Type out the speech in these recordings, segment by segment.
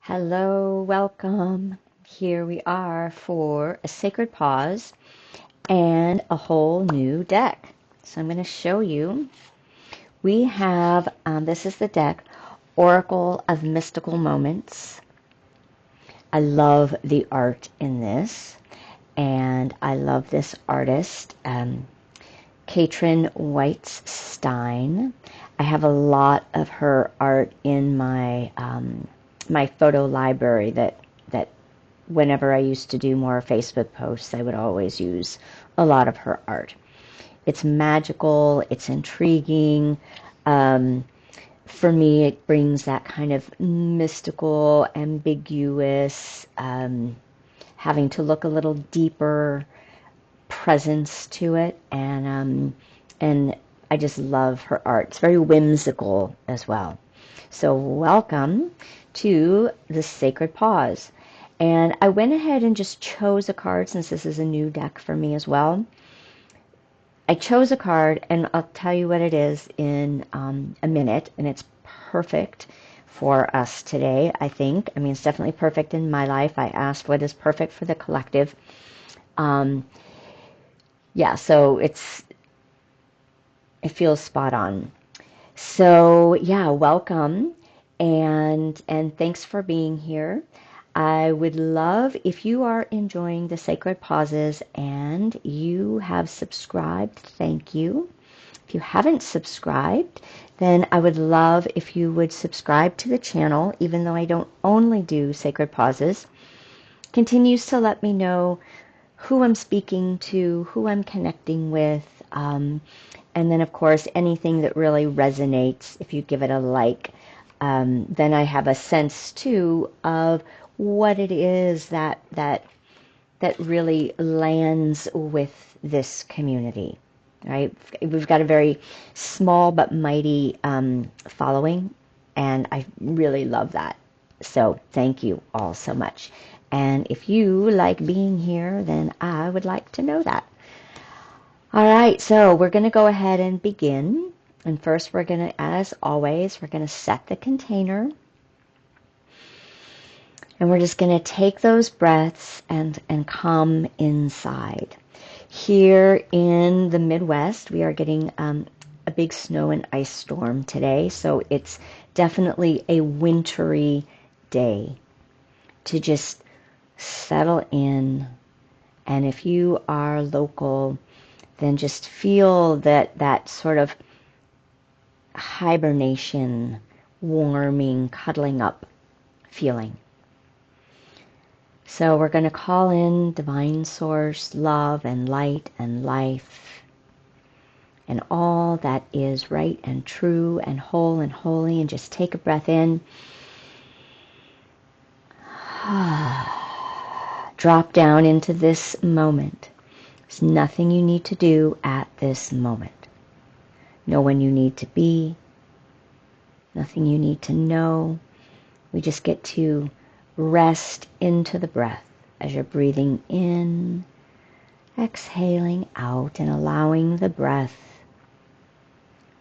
Hello, welcome. Here we are for a sacred pause and a whole new deck. So I'm going to show you. We have, this is the deck, Oracle of Mystical Moments. I love the art in this, and I love this artist, Katrin White-Stein. I have a lot of her art in my my photo library that whenever I used to do more Facebook posts, I would always use a lot of her art. It's magical, it's intriguing. For me, it brings that kind of mystical, ambiguous, having to look a little deeper presence to it, and I just love her art. It's very whimsical as well. So welcome to the Sacred Pause. And I went ahead and just chose a card since this is a new deck for me as well. I chose a card, and I'll tell you what it is in a minute, and it's perfect for us today, I think. I mean, it's definitely perfect in my life. I asked what is perfect for the collective. Yeah, so it feels spot on. So yeah, welcome, and thanks for being here. I would love if you are enjoying the Sacred Pauses and you have subscribed, thank you. If you haven't subscribed, then I would love if you would subscribe to the channel, even though I don't only do Sacred Pauses. Continues to let me know who I'm speaking to, who I'm connecting with, and then of course anything that really resonates, if you give it a like, then I have a sense too of what it is that really lands with this community, right? We've got a very small but mighty following, and I really love that. So thank you all so much. And if you like being here, then I would like to know that. All right, so we're going to go ahead and begin. And first we're going to, as always, we're going to set the container. And we're just going to take those breaths and come inside. Here in the Midwest, we are getting a big snow and ice storm today. So it's definitely a wintry day to just settle in. And if you are local, then just feel that sort of hibernation, warming, cuddling up feeling. So we're going to call in divine source, love and light and life, and all that is right and true and whole and holy. And just take a breath in. Drop down into this moment. There's nothing you need to do at this moment. No one you need to be. Nothing you need to know. We just get to rest into the breath as you're breathing in, exhaling out, and allowing the breath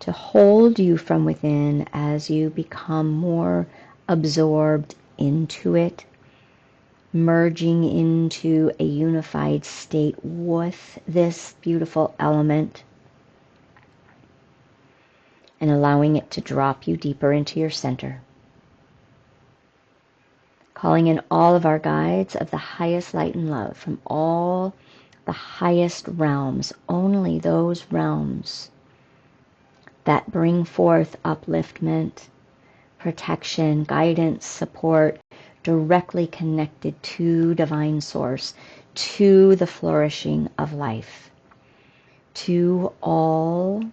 to hold you from within as you become more absorbed into it, merging into a unified state with this beautiful element, and allowing it to drop you deeper into your center. Calling in all of our guides of the highest light and love from all the highest realms, only those realms that bring forth upliftment, protection, guidance, support, directly connected to divine source, to the flourishing of life, to all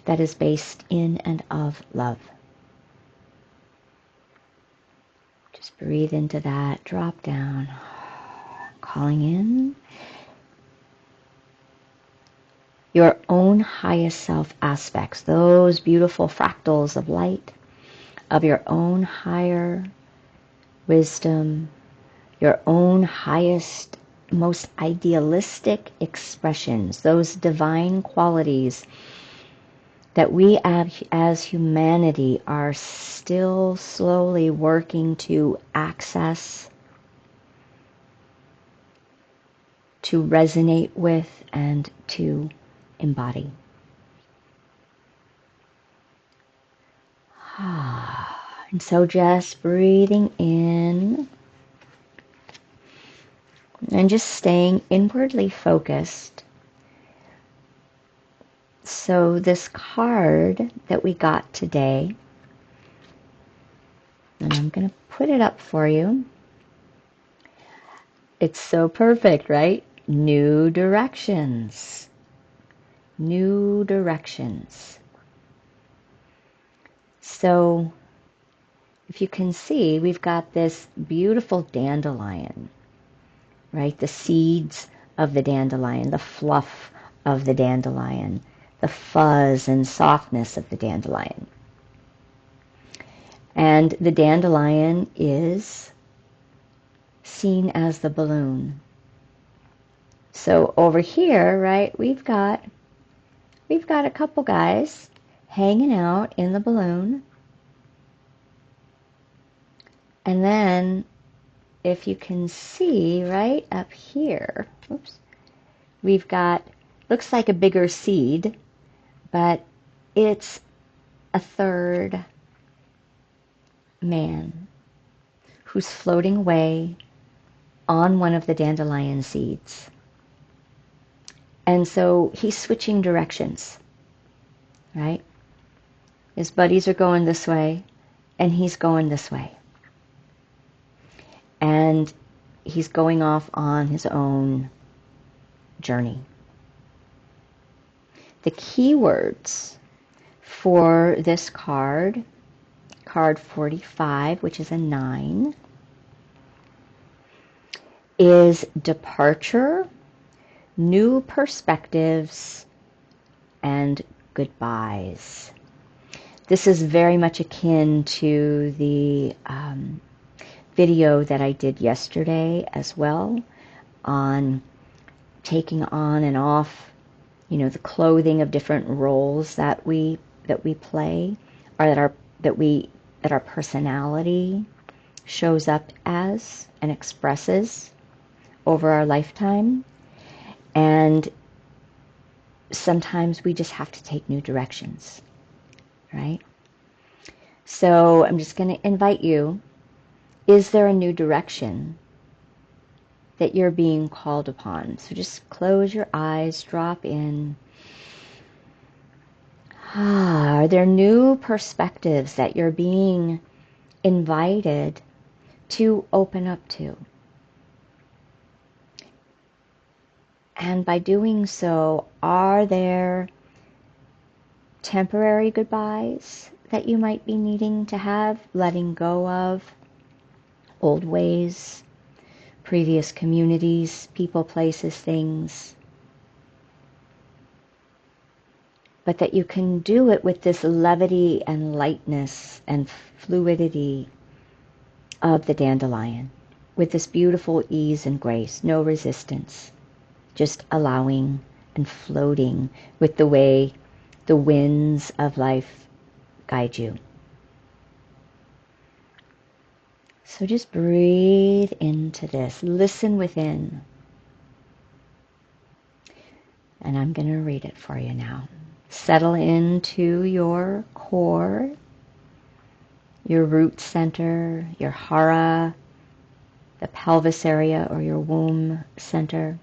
that is based in and of love. Just breathe into that, drop down, calling in your own highest self aspects, those beautiful fractals of light, of your own higher wisdom, your own highest, most idealistic expressions, those divine qualities that we as humanity are still slowly working to access, to resonate with, and to embody. And so just breathing in and just staying inwardly focused. So this card that we got today, and I'm going to put it up for you. It's so perfect, right? New directions. New directions. So if you can see, we've got this beautiful dandelion, right? The seeds of the dandelion, the fluff of the dandelion, the fuzz and softness of the dandelion. And the dandelion is seen as the balloon. So over here, right, we've got a couple guys hanging out in the balloon. And then if you can see right up here, oops, we've got, looks like a bigger seed, but it's a third man who's floating away on one of the dandelion seeds. And so he's switching directions, right? His buddies are going this way, and he's going this way. And he's going off on his own journey. The keywords for this card, card 45, which is a 9, is departure, new perspectives, and goodbyes. This is very much akin to the video that I did yesterday as well on taking on and off, the clothing of different roles that we play, or that our personality shows up as and expresses over our lifetime. And sometimes we just have to take new directions, right? So I'm just going to invite you, is there a new direction that you're being called upon? So just close your eyes, drop in. Are there new perspectives that you're being invited to open up to? And by doing so, are there temporary goodbyes that you might be needing to have, letting go of old ways, previous communities, people, places, things? But that you can do it with this levity and lightness and fluidity of the dandelion, with this beautiful ease and grace, no resistance, just allowing and floating with the way the winds of life guide you. So just breathe into this, listen within. And I'm going to read it for you now. Settle into your core, your root center, your hara, the pelvis area, or your womb center.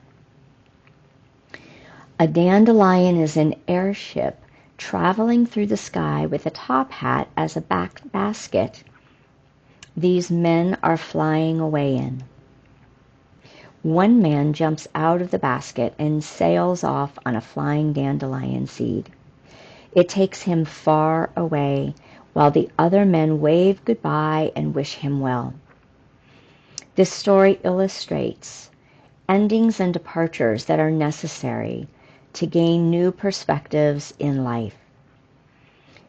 A dandelion is an airship traveling through the sky with a top hat as a basket these men are flying away in. One man jumps out of the basket and sails off on a flying dandelion seed. It takes him far away, while the other men wave goodbye and wish him well. This story illustrates endings and departures that are necessary to gain new perspectives in life.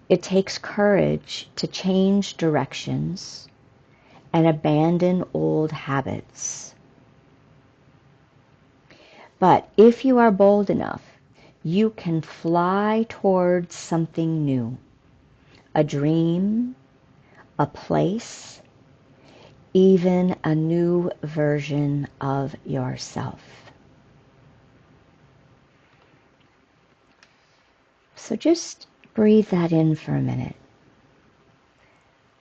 It takes courage to change directions and abandon old habits. But if you are bold enough you can fly towards something new, a dream, a place, even a new version of yourself. So just breathe that in for a minute.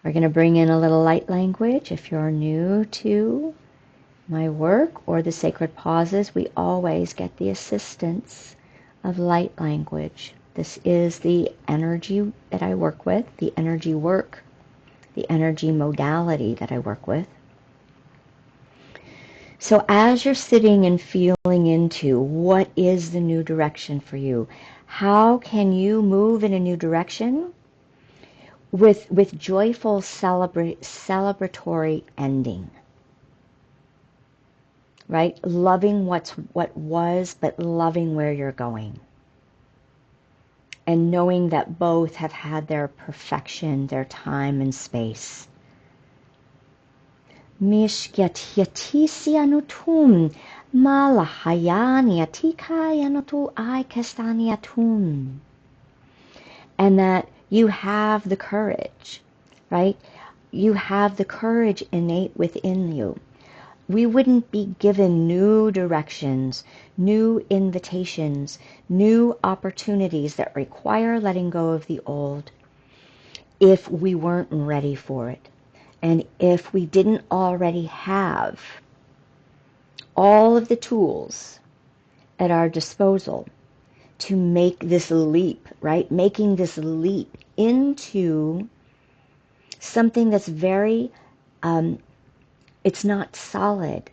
We're going to bring in a little light language. If you're new to my work or the sacred pauses, we always get the assistance of light language. This is the energy that I work with, the energy work, the energy modality that I work with. So as you're sitting and feeling into what is the new direction for you, how can you move in a new direction with joyful celebratory ending? Right? Loving what was, but loving where you're going. And knowing that both have had their perfection, their time and space. Mishkyatisianutum malahayaniatikayanotu aikastaniatum. And that you have the courage, right? You have the courage innate within you. We wouldn't be given new directions, new invitations, new opportunities that require letting go of the old if we weren't ready for it. And if we didn't already have all of the tools at our disposal to make this leap, right? Making this leap into something that's very, it's not solid.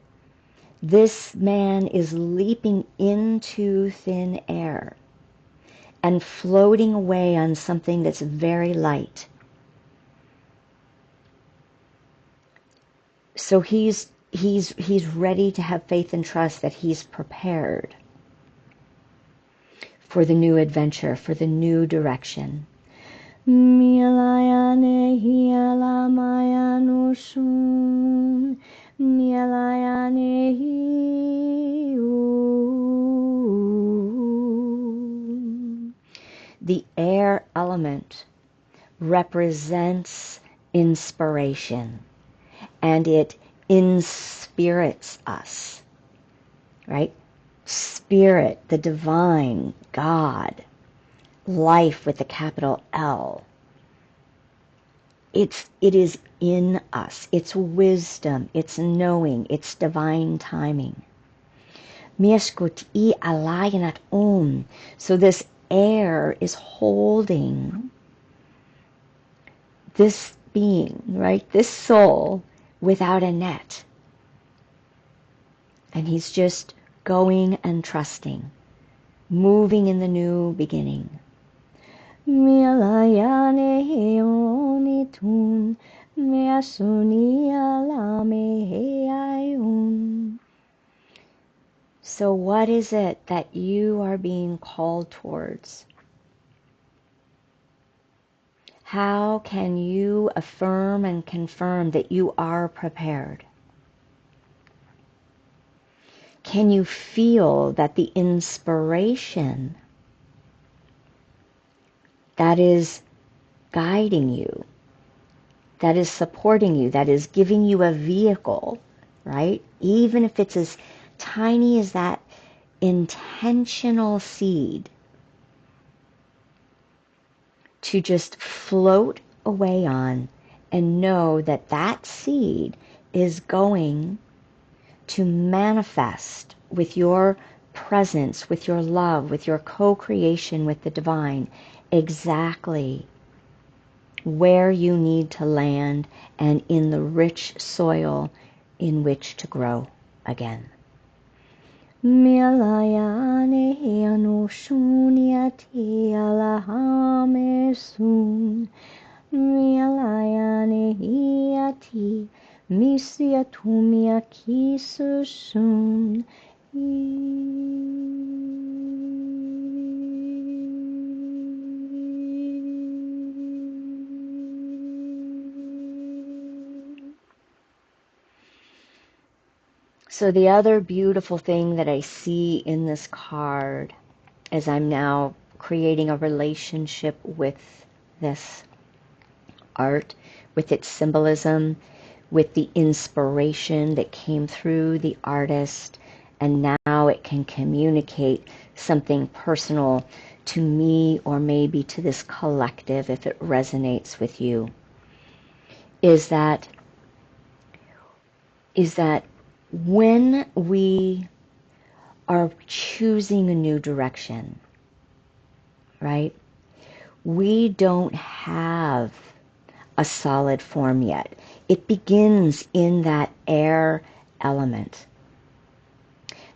This man is leaping into thin air and floating away on something that's very light. So he's ready to have faith and trust that he's prepared for the new adventure, for the new direction. The air element represents inspiration, and it inspirits us, right? Spirit, the divine, God, life with a capital L. It is in us. It's wisdom, it's knowing, it's divine timing. So this air is holding this being, right? This soul without a net. And he's just going and trusting, moving in the new beginning. So what is it that you are being called towards? How can you affirm and confirm that you are prepared? Can you feel that the inspiration that is guiding you, that is supporting you, that is giving you a vehicle, right? Even if it's as tiny as that intentional seed to just float away on, and know that that seed is going to manifest with your presence, with your love, with your co-creation with the divine, exactly where you need to land and in the rich soil in which to grow again. So the other beautiful thing that I see in this card as I'm now creating a relationship with this art, with its symbolism, with the inspiration that came through the artist, and now it can communicate something personal to me or maybe to this collective if it resonates with you, is that when we are choosing a new direction, right? We don't have a solid form yet. It begins in that air element.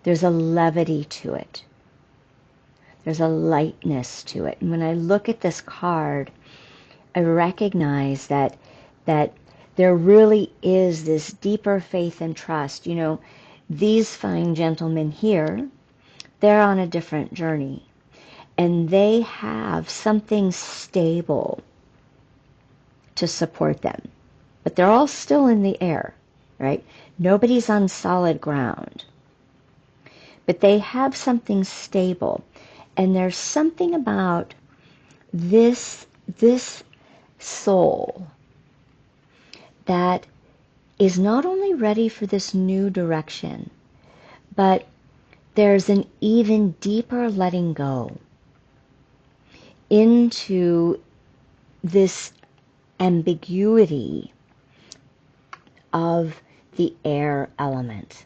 There's a levity to it. There's a lightness to it. And when I look at this card, I recognize that there really is this deeper faith and trust. You know, these fine gentlemen here, they're on a different journey. And they have something stable to support them. But they're all still in the air, right? Nobody's on solid ground. But they have something stable. And there's something about this soul that is not only ready for this new direction, but there's an even deeper letting go into this ambiguity of the air element.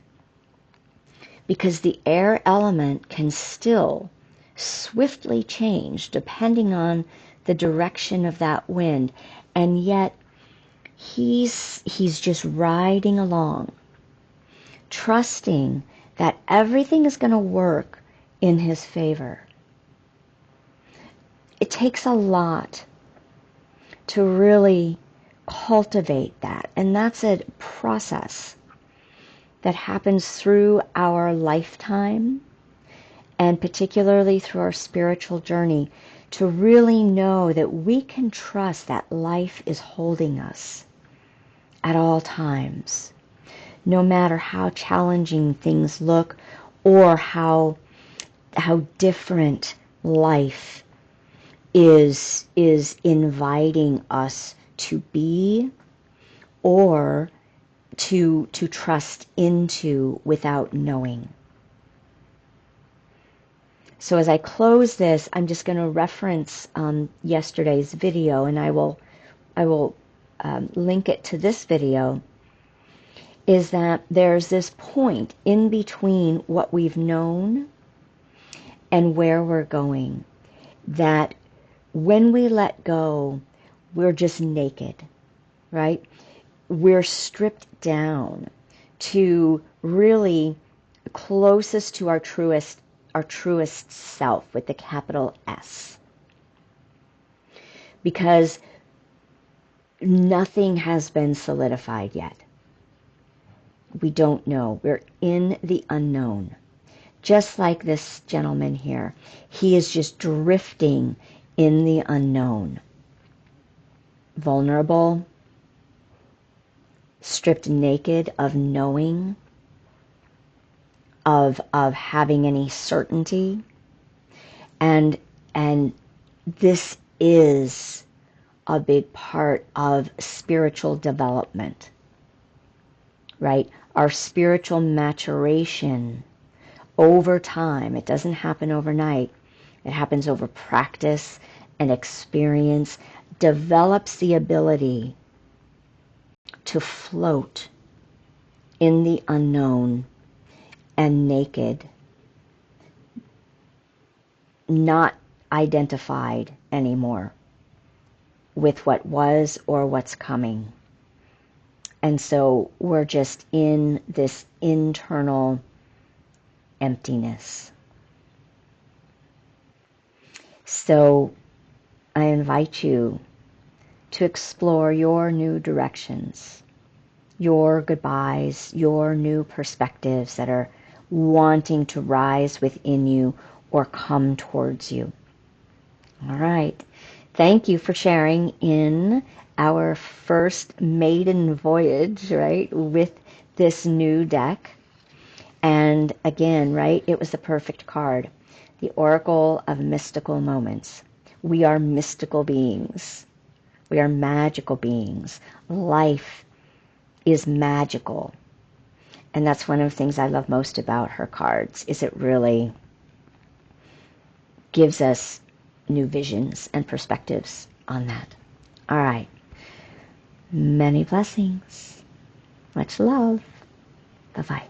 Because the air element can still swiftly change depending on the direction of that wind, and yet he's just riding along, trusting that everything is going to work in his favor. It takes a lot to really cultivate that, and that's a process that happens through our lifetime, and particularly through our spiritual journey, to really know that we can trust that life is holding us at all times, no matter how challenging things look or how different life is inviting us to be or to trust into without knowing. So as I close this, I'm just going to reference yesterday's video, and I will link it to this video, is that there's this point in between what we've known and where we're going, that when we let go, we're just naked, right? We're stripped down to really closest to our truest self with the capital S. Because nothing has been solidified yet. We don't know. We're in the unknown. Just like this gentleman here. He is just drifting in the unknown. Vulnerable, stripped naked of knowing, of having any certainty. And this is a big part of spiritual development, right? Our spiritual maturation over time. It doesn't happen overnight. It happens over practice and experience, develops the ability to float in the unknown and naked, not identified anymore with what was or what's coming. And so we're just in this internal emptiness. So I invite you to explore your new directions, your goodbyes, your new perspectives that are wanting to rise within you or come towards you. All right. Thank you for sharing in our first maiden voyage, right, with this new deck. And again, right, it was the perfect card. the Oracle of Mystical Moments. We are mystical beings. We are magical beings. Life is magical. And that's one of the things I love most about her cards, is it really gives us new visions and perspectives on that. All right. Many blessings. Much love. Bye-bye.